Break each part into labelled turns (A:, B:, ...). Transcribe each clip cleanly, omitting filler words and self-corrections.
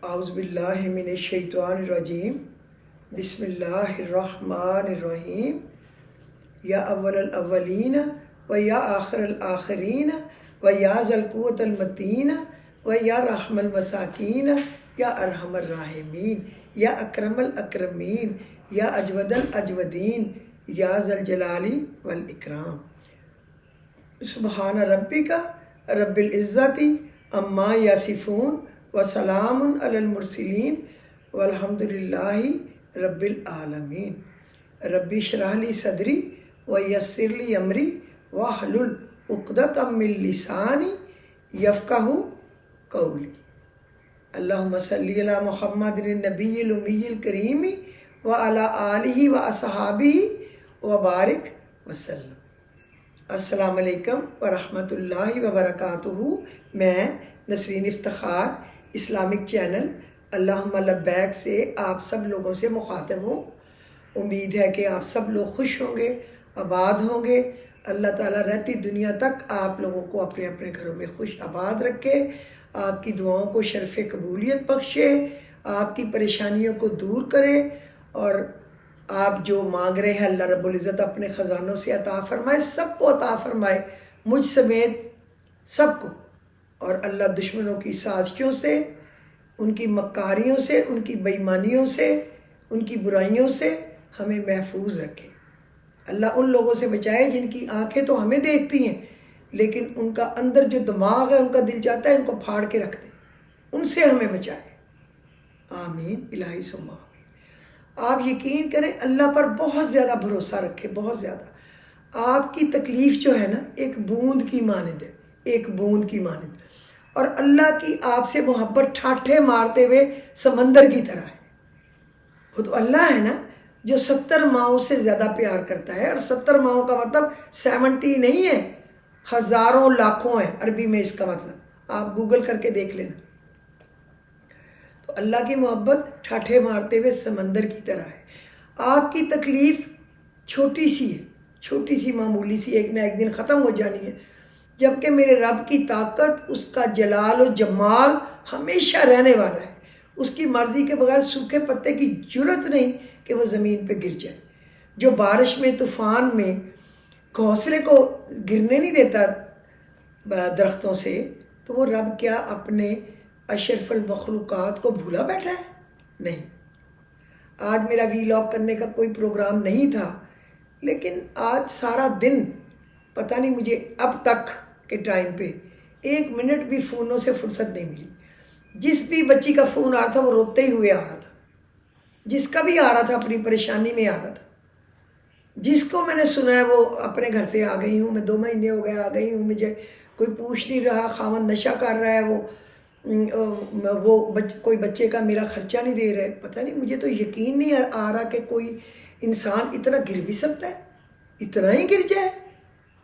A: اعوذ باللہ من الشیطان الرجیم بسم اللہ الرحمن الرحیم یا اول الاولین و یا آخر الآخرین و یا ذی القوۃ المتین و یا رحم المساکین یا ارحم الراحمین یا اکرم الاکرمین یا اجود الاجودین یا ذی الجلال والاکرام۔ سبحان ربک رب العزت عما یصفون وسلام علی المرسلین والحمد للہ رب العالمین۔ ربی اشرح لی صدری ویسر لی امری واحلل عقدۃ من لسانی یفقہوا قولی۔ اللہم صلی علی محمد النبی الامی الکریم وعلی آلہ واصحابہ وبارک وسلم۔ السلام علیکم ورحمۃ اللہ وبرکاتہ۔ میں نسرین افتخار اسلامک چینل اللہم لبیک سے آپ سب لوگوں سے مخاطب ہوں۔ امید ہے کہ آپ سب لوگ خوش ہوں گے، آباد ہوں گے۔ اللہ تعالیٰ رہتی دنیا تک آپ لوگوں کو اپنے اپنے گھروں میں خوش آباد رکھے، آپ کی دعاؤں کو شرف قبولیت بخشے، آپ کی پریشانیوں کو دور کرے، اور آپ جو مانگ رہے ہیں اللہ رب العزت اپنے خزانوں سے عطا فرمائے، سب کو عطا فرمائے، مجھ سمیت سب کو۔ اور اللہ دشمنوں کی سازشوں سے، ان کی مکاریوں سے، ان کی بے ایمانیوں سے، ان کی برائیوں سے ہمیں محفوظ رکھے۔ اللہ ان لوگوں سے بچائے جن کی آنکھیں تو ہمیں دیکھتی ہیں لیکن ان کا اندر جو دماغ ہے، ان کا دل چاہتا ہے ان کو پھاڑ کے رکھ دیں، ان سے ہمیں بچائے۔ آمین الہی ثم آمین۔ آپ یقین کریں، اللہ پر بہت زیادہ بھروسہ رکھیں، بہت زیادہ۔ آپ کی تکلیف جو ہے نا، ایک بوند کی مانند ہے، ایک بوند کی مانند، اور اللہ کی آپ سے محبت ٹھاٹھے مارتے ہوئے سمندر کی طرح ہے۔ وہ تو اللہ ہے نا جو 70 ماؤں سے زیادہ پیار کرتا ہے، اور 70 ماؤں کا مطلب 70 نہیں ہے، ہزاروں لاکھوں ہیں عربی میں اس کا مطلب، آپ گوگل کر کے دیکھ لینا۔ تو اللہ کی محبت ٹھاٹھے مارتے ہوئے سمندر کی طرح ہے۔ آپ کی تکلیف چھوٹی سی ہے، چھوٹی سی معمولی سی، ایک نہ ایک دن ختم ہو جانی ہے، جبکہ میرے رب کی طاقت، اس کا جلال و جمال ہمیشہ رہنے والا ہے۔ اس کی مرضی کے بغیر سوکھے پتے کی جرت نہیں کہ وہ زمین پہ گر جائے۔ جو بارش میں، طوفان میں گھونسلے کو گرنے نہیں دیتا درختوں سے، تو وہ رب کیا اپنے اشرف المخلوقات کو بھولا بیٹھا ہے؟ نہیں۔ آج میرا ویلاگ کرنے کا کوئی پروگرام نہیں تھا، لیکن آج سارا دن پتہ نہیں مجھے اب تک کے ٹائم پہ 1 منٹ بھی فونوں سے فرصت نہیں ملی۔ جس بھی بچی کا فون آ رہا تھا وہ روتے ہی ہوئے آ رہا تھا، جس کا بھی آ رہا تھا اپنی پریشانی میں آ رہا تھا۔ جس کو میں نے سنا ہے وہ اپنے گھر سے آ گئی ہوں، میں 2 مہینے ہو گئے آ گئی ہوں، مجھے کوئی پوچھ نہیں رہا، خاوند نشہ کر رہا ہے، کوئی بچے کا میرا خرچہ نہیں دے رہے۔ پتہ نہیں، مجھے تو یقین نہیں آ رہا کہ کوئی انسان اتنا گر بھی سکتا ہے، اتنا ہی گر جائے۔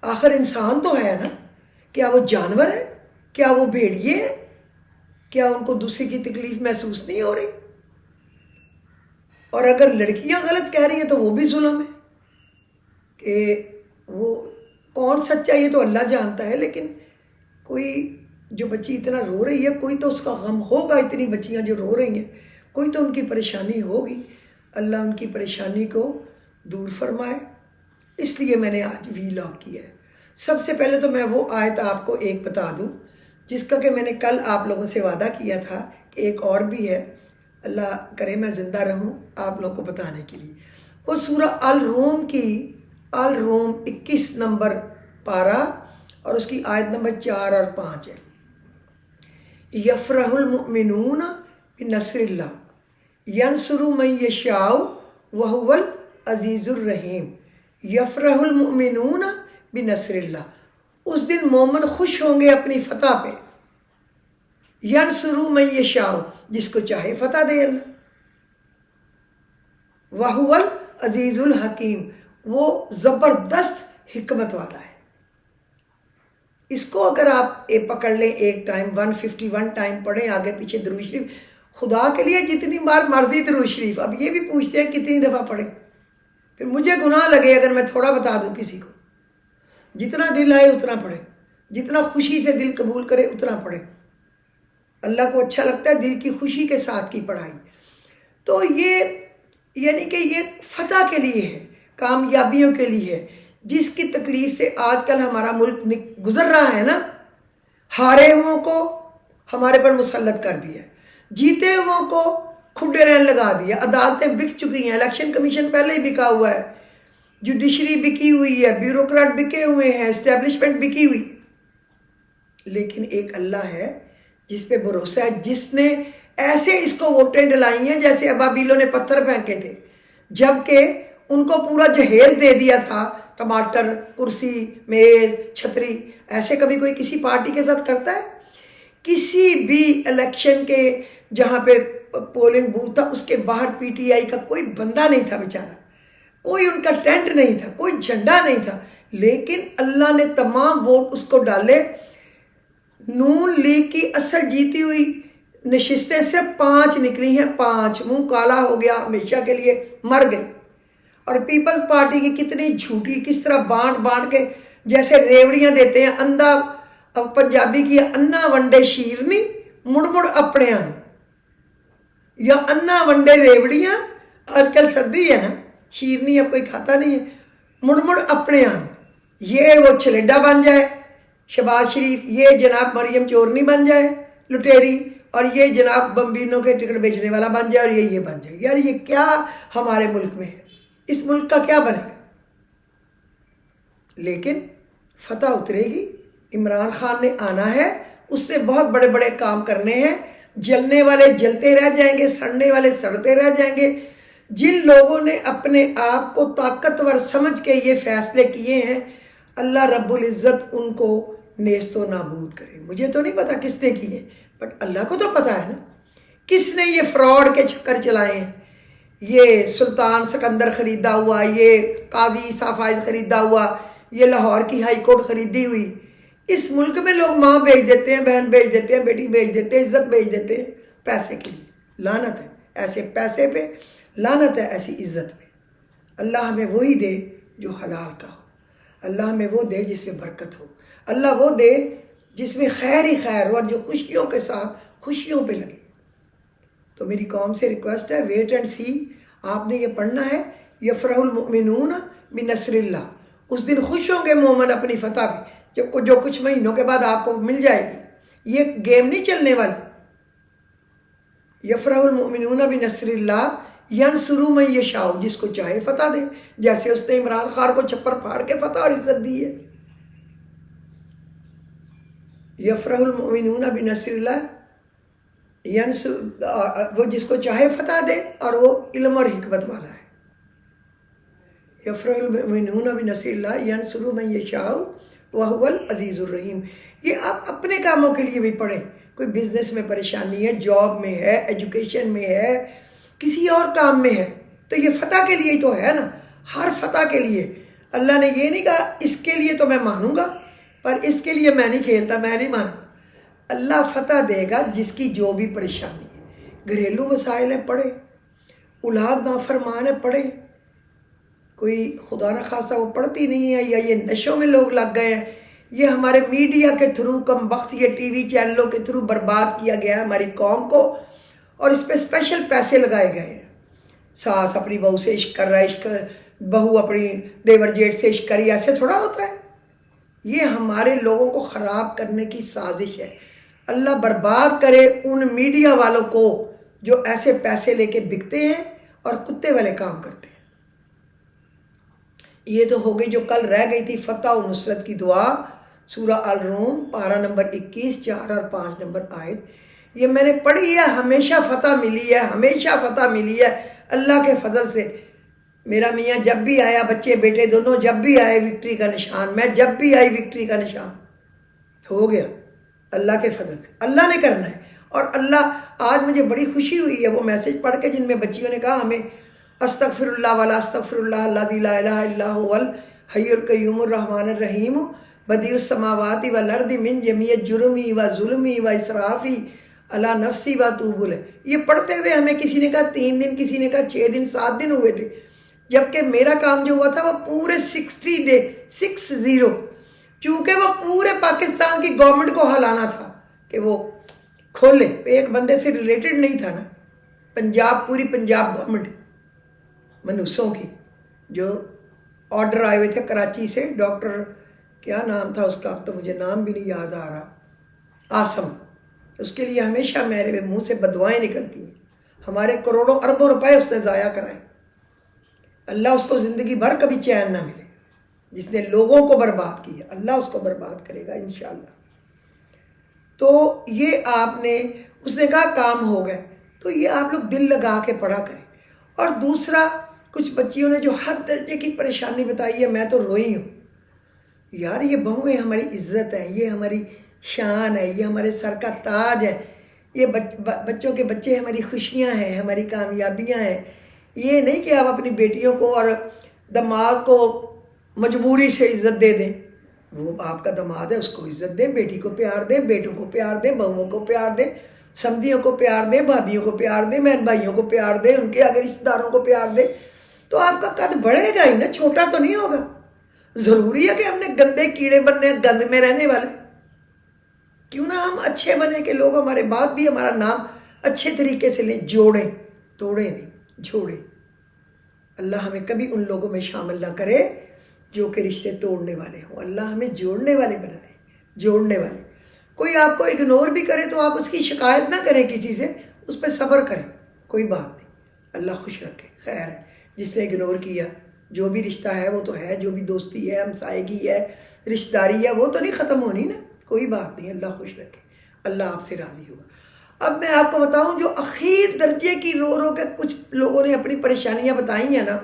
A: آخر انسان تو ہے نا، کیا وہ جانور ہے؟ کیا وہ بھیڑیے ہیں؟ کیا ان کو دوسرے کی تکلیف محسوس نہیں ہو رہی؟ اور اگر لڑکیاں غلط کہہ رہی ہیں تو وہ بھی ظلم ہے، کہ وہ کون سچا یہ تو اللہ جانتا ہے، لیکن کوئی جو بچی اتنا رو رہی ہے، کوئی تو اس کا غم ہوگا، اتنی بچیاں جو رو رہی ہیں کوئی تو ان کی پریشانی ہوگی۔ اللہ ان کی پریشانی کو دور فرمائے، اس لیے میں نے آج ویلاگ کیا ہے۔ سب سے پہلے تو میں وہ آیت آپ کو ایک بتا دوں جس کا کہ میں نے کل آپ لوگوں سے وعدہ کیا تھا کہ ایک اور بھی ہے، اللہ کرے میں زندہ رہوں آپ لوگوں کو بتانے کے لیے۔ وہ سورہ الروم کی 21 نمبر پارہ اور اس کی آیت نمبر 4 اور 5 ہے۔ یفرح المؤمنون بنصر اللہ ینصر من یشاء وہو العزیز الرحیم۔ یفرح المؤمنون بنصر اللہ، اس دن مومن خوش ہوں گے اپنی فتح پہ۔ ینصر من یشاء، جس کو چاہے فتح دے اللہ۔ وہو العزیز الحکیم، وہ زبردست حکمت والا ہے۔ اس کو اگر آپ پکڑ لیں، ایک ٹائم 151 ٹائم پڑھیں، آگے پیچھے درود شریف، خدا کے لیے جتنی بار مرضی درود شریف۔ اب یہ بھی پوچھتے ہیں کتنی دفعہ پڑھیں، پھر مجھے گناہ لگے اگر میں تھوڑا بتا دوں کسی کو۔ جتنا دل آئے اتنا پڑھیں، جتنا خوشی سے دل قبول کرے اتنا پڑھیں۔ اللہ کو اچھا لگتا ہے دل کی خوشی کے ساتھ کی پڑھائی. تو یہ یعنی کہ یہ فتح کے لیے ہے، کامیابیوں کے لیے ہے. جس کی تکلیف سے آج کل ہمارا ملک گزر رہا ہے نا، ہارے ہوں کو ہمارے پر مسلط کر دیا، جیتے ہوں کو کھڈے رہن لگا دیا، عدالتیں بک چکی ہیں، الیکشن کمیشن پہلے ہی بکا ہوا ہے، جوڈیشری بکی ہوئی ہے، بیوروکریٹ بکے ہوئے ہیں، اسٹیبلشمنٹ بکی ہوئی. لیکن ایک اللہ ہے جس پہ بھروسہ ہے، جس نے ایسے اس کو ووٹیں ڈلائی ہیں جیسے ابابیلوں نے پتھر پھینکے تھے، جبکہ ان کو پورا جہیز دے دیا تھا، ٹماٹر، کرسی، میز، چھتری. ایسے کبھی کوئی کسی پارٹی کے ساتھ کرتا ہے؟ کسی بھی الیکشن کے جہاں پہ پولنگ بوتھ تھا اس کے باہر پی ٹی آئی کا کوئی بندہ نہیں تھا بیچارہ، کوئی ان کا ٹینٹ نہیں تھا، کوئی جھنڈا نہیں تھا، لیکن اللہ نے تمام ووٹ اس کو ڈالے. نون لیگ کی اصل جیتی ہوئی نشستیں صرف 5 نکلی ہیں، 5. منہ کالا ہو گیا، ہمیشہ کے لیے مر گئے. اور پیپلز پارٹی کی کتنی جھوٹی، کس طرح بانٹ کے جیسے ریوڑیاں دیتے ہیں. اندھا پنجابی کی انا ونڈے شیرنی مڑ اپنے آن، یا انا ونڈے ریوڑیاں. آج کل سردی ہے نا، شیرنی اب کوئی کھاتا نہیں ہے. مڑ اپنے آن، یہ وہ چھلیڈا بن جائے شہباز شریف، یہ جناب مریم چورنی بن جائے لٹیری، اور یہ جناب بمبینوں کے ٹکٹ بیچنے والا بن جائے، اور یہ بن جائے. یار یہ کیا ہمارے ملک میں ہے؟ اس ملک کا کیا بنے گا؟ لیکن فتح اترے گی. عمران خان نے آنا ہے، اس نے بہت بڑے بڑے کام کرنے ہیں. جلنے والے جلتے رہ جائیں گے، سڑنے والے سڑتے رہ جائیں گے. جن لوگوں نے اپنے آپ کو طاقتور سمجھ کے یہ فیصلے کیے ہیں، اللہ رب العزت ان کو نیست و نابود کرے. مجھے تو نہیں پتا کس نے کیے، بٹ اللہ کو تو پتا ہے نا کس نے یہ فراڈ کے چکر چلائے ہیں. یہ سلطان سکندر خریدا ہوا، یہ قاضی عیسیٰ فائز خریدا ہوا، یہ لاہور کی ہائی کورٹ خریدی ہوئی. اس ملک میں لوگ ماں بیچ دیتے ہیں، بہن بیچ دیتے ہیں، بیٹی بیچ دیتے ہیں، عزت بیچ دیتے ہیں پیسے کے لیے. لعنت ہے ایسے پیسے پہ، لعنت ہے ایسی عزت پہ. اللہ ہمیں وہی دے جو حلال کا ہو، اللہ ہمیں وہ دے جس میں برکت ہو، اللہ وہ دے جس میں خیر ہی خیر ہو، اور جو خوشیوں کے ساتھ خوشیوں پہ لگے. تو میری قوم سے ریکویسٹ ہے، ویٹ اینڈ سی. آپ نے یہ پڑھنا ہے، یفرح المؤمنون بنصر اللہ. اس دن خوش ہوں گے مومن اپنی فتح پہ، جو کچھ مہینوں کے بعد آپ کو مل جائے گی. یہ گیم نہیں چلنے والی. یفرح المؤمنون بنصر اللہ ینصر من یشاء، جس کو چاہے فتح دے، جیسے اس نے عمران خان کو چھپر پھاڑ کے فتح اور عزت دی ہے. یفرح المؤمنون بنصر اللہ وہ جس کو چاہے فتح دے، اور وہ علم اور حکمت والا ہے. یفرح المؤمنون بنصر اللہ ینصر من یشاء وہو العزیز الرحیم. یہ آپ اپنے کاموں کے لیے بھی پڑھیں. کوئی بزنس میں پریشانی ہے، جاب میں ہے، ایجوکیشن میں ہے، کسی اور کام میں ہے، تو یہ فتح کے لیے ہی تو ہے نا. ہر فتح کے لیے. اللہ نے یہ نہیں کہا اس کے لیے تو میں مانوں گا پر اس کے لیے میں نہیں کھیلتا، میں نہیں مانوں گا. اللہ فتح دے گا جس کی جو بھی پریشانی ہے. گھریلو مسائل ہیں پڑھے، اولاد نافرمان ہے پڑھے، کوئی خدا نخواستہ وہ پڑھتی نہیں ہے، یا یہ نشوں میں لوگ لگ گئے ہیں. یہ ہمارے میڈیا کے تھرو کم وقت، یہ ٹی وی چینلوں کے تھرو برباد کیا گیا ہے ہماری قوم کو، اور اس پہ اسپیشل پیسے لگائے گئے ہیں. ساس اپنی بہو سے عشق کر رہا ہے، عشق بہو اپنی دیور جیٹ سے عشق کری، ایسے تھوڑا ہوتا ہے. یہ ہمارے لوگوں کو خراب کرنے کی سازش ہے. اللہ برباد کرے ان میڈیا والوں کو جو ایسے پیسے لے کے بکتے ہیں اور کتے والے کام کرتے ہیں. یہ تو ہو گئی جو کل رہ گئی تھی فتح و نصرت کی دعا، سورہ الروم پارہ نمبر 21، 4 اور 5 نمبر آیت. یہ میں نے پڑھی ہے، ہمیشہ فتح ملی ہے، ہمیشہ فتح ملی ہے اللہ کے فضل سے. میرا میاں جب بھی آیا، بچے بیٹے دونوں جب بھی آئے، وکٹری کا نشان، میں جب بھی آئی وکٹری کا نشان. ہو گیا اللہ کے فضل سے. اللہ نے کرنا ہے. اور اللہ، آج مجھے بڑی خوشی ہوئی ہے وہ میسج پڑھ کے جن میں بچیوں نے کہا ہمیں استغفر اللہ والا استغفر اللہ الذی لا الہ الا هو الحی القیوم الرحمن الرحیم بدیع السماوات والارض من جمیع جرمی و ظلمی و اسرافی علی نفسی و توب الیہ. یہ پڑھتے ہوئے ہمیں کسی نے کہا 3 دن، کسی نے کہا 6 دن، 7 دن ہوئے تھے، جبکہ میرا کام جو ہوا تھا وہ پورے 60 ڈے 60، چونکہ وہ پورے پاکستان کی گورنمنٹ کو ہلانا تھا کہ وہ کھولے. ایک بندے سے ریلیٹڈ نہیں تھا نا, پنجاب, پوری پنجاب گورنمنٹ منوسوں کی, جو آرڈر آئے ہوئے تھے کراچی سے, ڈاکٹر کیا نام تھا اس کا, اب تو مجھے نام بھی نہیں یاد آ رہا, آسم. اس کے لیے ہمیشہ میرے منہ سے بدوائیں نکلتی ہیں. ہمارے کروڑوں اربوں روپے اس نے ضائع کرائے. اللہ اس کو زندگی بھر کبھی چین نہ ملے. جس نے لوگوں کو برباد کیا اللہ اس کو برباد کرے گا انشاءاللہ. تو یہ آپ نے, اس نے کہا کام ہو گئے, تو یہ آپ لوگ دل لگا کے پڑھا کریں. اور دوسرا, کچھ بچیوں نے جو حد درجے کی پریشانی بتائی ہے, میں تو روئی ہوں یار. یہ بہویں ہماری عزت ہے, یہ ہماری شان ہے, یہ ہمارے سر کا تاج ہے. یہ بچوں کے بچے ہماری خوشیاں ہیں, ہماری کامیابیاں ہیں. یہ نہیں کہ آپ اپنی بیٹیوں کو اور دماغ کو مجبوری سے عزت دے دیں. وہ آپ کا دماد ہے, اس کو عزت دیں, بیٹی کو پیار دیں, بیٹوں کو پیار دیں, بہوؤں کو پیار دیں, سمدھیوں کو پیار دیں, بھابھیوں کو پیار دیں, بہن بھائیوں کو پیار دیں, ان کے اگر رشتہ داروں کو پیار دیں, تو آپ کا قد بڑھے گا ہی نا, چھوٹا تو نہیں ہوگا. ضروری ہے کہ ہم نے گندے کیڑے بننے, گند میں رہنے والے. کیوں نہ ہم اچھے بنے کہ لوگ ہمارے بعد بھی ہمارا نام اچھے طریقے سے لیں, جوڑیں, توڑیں نہیں, جوڑیں. اللہ ہمیں کبھی ان لوگوں میں شامل نہ کرے جو کہ رشتے توڑنے والے ہوں. اللہ ہمیں جوڑنے والے بنائے, جوڑنے والے. کوئی آپ کو اگنور بھی کرے تو آپ اس کی شکایت نہ کریں کسی سے, اس پہ صبر کریں, کوئی بات نہیں, اللہ خوش رکھے. خیر ہے جس نے اگنور کیا, جو بھی رشتہ ہے وہ تو ہے, جو بھی دوستی ہے, ہمسائیگی ہے, رشتہ داری ہے, وہ تو نہیں ختم ہونی نا, کوئی بات نہیں, اللہ خوش رکھے, اللہ آپ سے راضی ہوگا. اب میں آپ کو بتاؤں, جو اخیر درجے کی رو رو کے کچھ لوگوں نے اپنی پریشانیاں بتائی ہیں نا,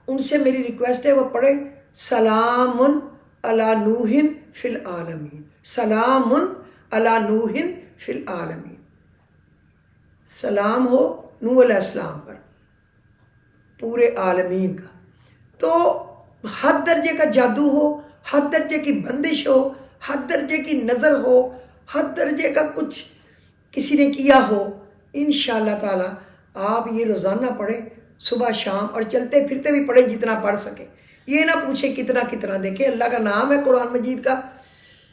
A: ان سے میری ریکویسٹ ہے وہ پڑھیں سلام علی نوح فی العالمین. سلام علی نوح فی العالمین. سلام ہو نوح علیہ السلام پر, پورے عالمین کا. تو حد درجے کا جادو ہو, حد درجے کی بندش ہو, حد درجے کی نظر ہو, حد درجے کا کچھ کسی نے کیا ہو, انشاءاللہ تعالی آپ یہ روزانہ پڑھیں, صبح شام, اور چلتے پھرتے بھی پڑھیں جتنا پڑھ سکیں. یہ نہ پوچھیں کتنا کتنا. دیکھیں اللہ کا نام ہے قرآن مجید کا,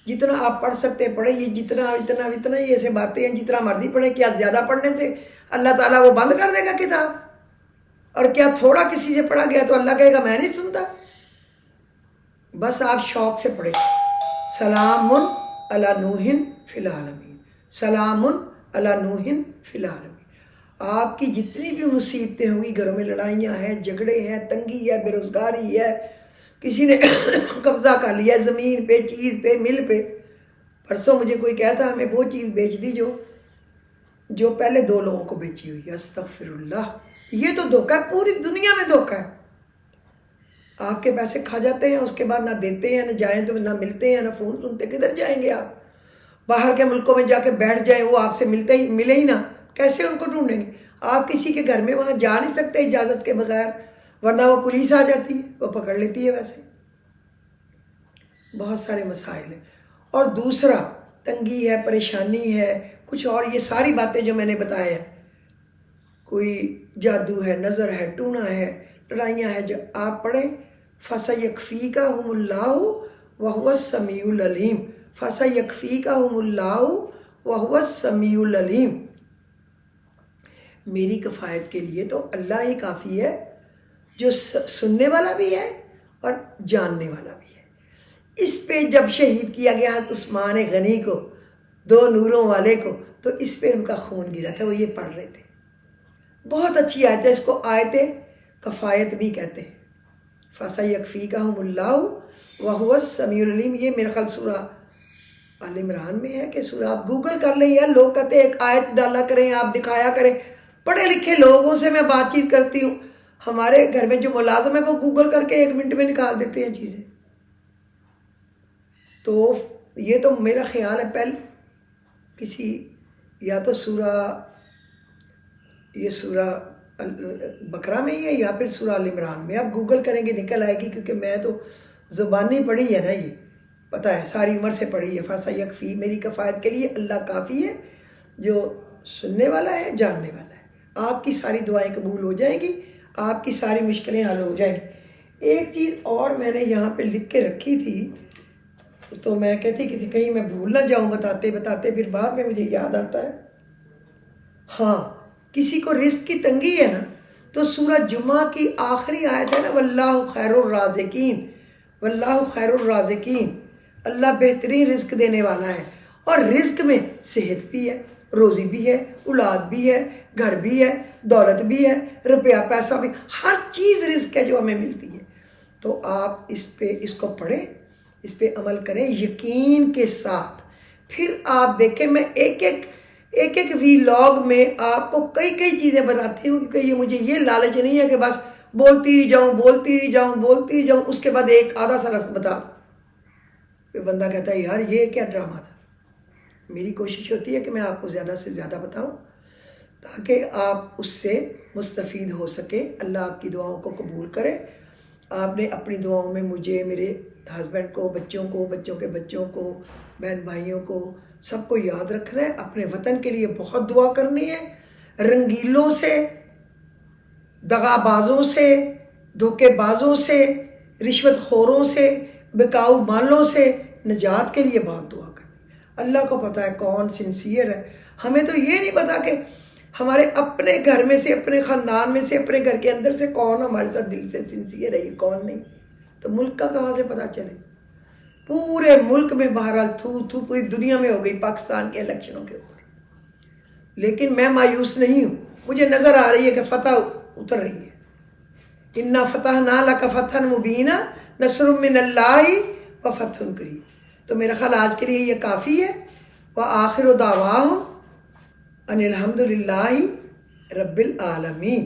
A: جتنا آپ پڑھ سکتے پڑھیں. یہ جتنا اتنا اتنا یہ ایسے باتیں ہیں, جتنا مرضی پڑھیں. کیا زیادہ پڑھنے سے اللہ تعالیٰ وہ بند کر دے گا کتاب؟ اور کیا تھوڑا کسی سے پڑھا گیا تو اللہ کہے گا میں نہیں سنتا؟ بس آپ شوق سے پڑھیں سلام علی نوح فی العالمین, سلام علی نوح فی العالمین. آپ کی جتنی بھی مصیبتیں ہوں گی, گھروں میں لڑائیاں ہیں, جھگڑے ہیں, تنگی ہے, بے روزگاری ہے, کسی نے قبضہ کر لیا زمین پہ, چیز پہ, مل پہ. پرسوں مجھے کوئی کہتا ہمیں وہ چیز بیچ دی جو پہلے 2 لوگوں کو بیچی ہوئی. استغفر اللہ, یہ تو دھوکہ ہے, پوری دنیا میں دھوکہ ہے. آپ کے پیسے کھا جاتے ہیں, اس کے بعد نہ دیتے ہیں, نہ جائیں تو نہ ملتے ہیں, نہ فون سنتے. کدھر جائیں گے آپ؟ باہر کے ملکوں میں جا کے بیٹھ جائیں, وہ آپ سے ملے ہی نہ, کیسے ان کو ڈھونڈیں گے؟ آپ کسی کے گھر میں وہاں جا نہیں سکتے اجازت کے بغیر, ورنہ وہ پولیس آ جاتی ہے, وہ پکڑ لیتی ہے. ویسے بہت سارے مسائل ہیں. اور دوسرا تنگی ہے, پریشانی ہے, کچھ اور یہ ساری باتیں جو میں نے بتایا ہے, کوئی جادو ہے, نظر ہے, ٹونا ہے, لڑائیاں ہیں, جو آپ پڑھیں فَسَيَكْفِيكَهُمُ اللَّهُ وَهُوَ السَّمِيعُ الْعَلِيمُ. فَسَيَكْفِيكَهُمُ اللَّهُ وَهُوَ السَّمِيعُ الْعَلِيمُ. میری کفایت کے لیے تو اللہ ہی کافی ہے, جو سننے والا بھی ہے اور جاننے والا بھی ہے. اس پہ جب شہید کیا گیا عثمان غنی کو, 2 نوروں والے کو, تو اس پہ ان کا خون گرا تھا, وہ یہ پڑھ رہے تھے. بہت اچھی آیت ہے, اس کو آیت کفایت بھی کہتے ہیں. فَسَيَكْفِيكَهُمُ اللَّهُ وَهُوَ السَّمِيعُ الْعَلِيمُ. یہ میرے خیال سورہ آل عمران میں ہے کہ سورہ, آپ گوگل کر لیں. یا لوگ کہتے ہیں ایک آیت ڈالا کریں, آپ دکھایا کریں. پڑھے لکھے لوگوں سے میں بات چیت کرتی ہوں, ہمارے گھر میں جو ملازم ہے وہ گوگل کر کے 1 منٹ میں نکال دیتے ہیں چیزیں. تو یہ تو میرا خیال ہے پہلے کسی یا تو یہ سورہ بقرہ میں ہی ہے یا پھر سورہ آل عمران میں. آپ گوگل کریں گے نکل آئے گی, کیونکہ میں تو زبانی پڑھی ہے نا, یہ پتہ ہے, ساری عمر سے پڑھی ہے. فَسَيَكْفِي, میری کفایت کے لیے اللہ کافی ہے, جو سننے والا ہے, جاننے والا ہے. آپ کی ساری دعائیں قبول ہو جائیں گی, آپ کی ساری مشکلیں حل ہو جائیں گی. ایک چیز اور میں نے یہاں پہ لکھ کے رکھی تھی, تو میں کہتی کہ کہیں میں بھول نہ جاؤں بتاتے بتاتے، پھر بعد میں مجھے یاد آتا ہے. ہاں، کسی کو رزق کی تنگی ہے نا، تو سورہ جمعہ کی آخری آیت ہے نا، واللہ خیر الرازقین، واللہ خیر الرازقین، اللہ بہترین رزق دینے والا ہے. اور رزق میں صحت بھی ہے، روزی بھی ہے، اولاد بھی ہے، گھر بھی ہے، دولت بھی ہے، روپیہ پیسہ بھی، ہر چیز رزق ہے جو ہمیں ملتی ہے. تو آپ اس کو پڑھیں، اس پہ عمل کریں یقین کے ساتھ. پھر آپ دیکھیں، میں ایک ایک ویلاگ میں آپ کو کئی چیزیں بتاتی ہوں، کیونکہ یہ مجھے یہ لالچ نہیں ہے کہ بس بولتی ہی جاؤں، اس کے بعد ایک آدھا سا لفظ بتا. پھر بندہ کہتا ہے یار یہ کیا ڈرامہ تھا. میری کوشش ہوتی ہے کہ میں آپ کو زیادہ سے زیادہ بتاؤں تاکہ آپ اس سے مستفید ہو سکے. اللہ آپ کی دعاؤں کو قبول کرے. آپ نے اپنی دعاؤں میں مجھے، میرے ہسبینڈ کو، بچوں کو، بچوں کے بچوں کو، بہن بھائیوں کو، سب کو یاد رکھنا ہے. اپنے وطن کے لیے بہت دعا کرنی ہے. رنگیلوں سے، دغا بازوں سے، دھوکے بازوں سے، رشوت خوروں سے، بکاؤ مالوں سے نجات کے لیے بہت دعا کرنی. اللہ کو پتہ ہے کون سنسیئر ہے. ہمیں تو یہ نہیں پتا کہ ہمارے اپنے گھر میں سے، اپنے خاندان میں سے، اپنے گھر کے اندر سے کون ہمارے ساتھ دل سے سنسیئر ہے، یہ کون نہیں. تو ملک کا کہاں سے پتہ چلے؟ پورے ملک میں بہرحال تھو پوری دنیا میں ہو گئی پاکستان کے الیکشنوں کے اوپر. لیکن میں مایوس نہیں ہوں. مجھے نظر آ رہی ہے کہ فتح اتر رہی ہے. انا فتحنا لک فتحا مبینا نصر من اللہ و فتح قریب. تو میرا خیال آج کے لیے یہ کافی ہے. وآخر دعواہم ان الحمد للہ رب العالمین.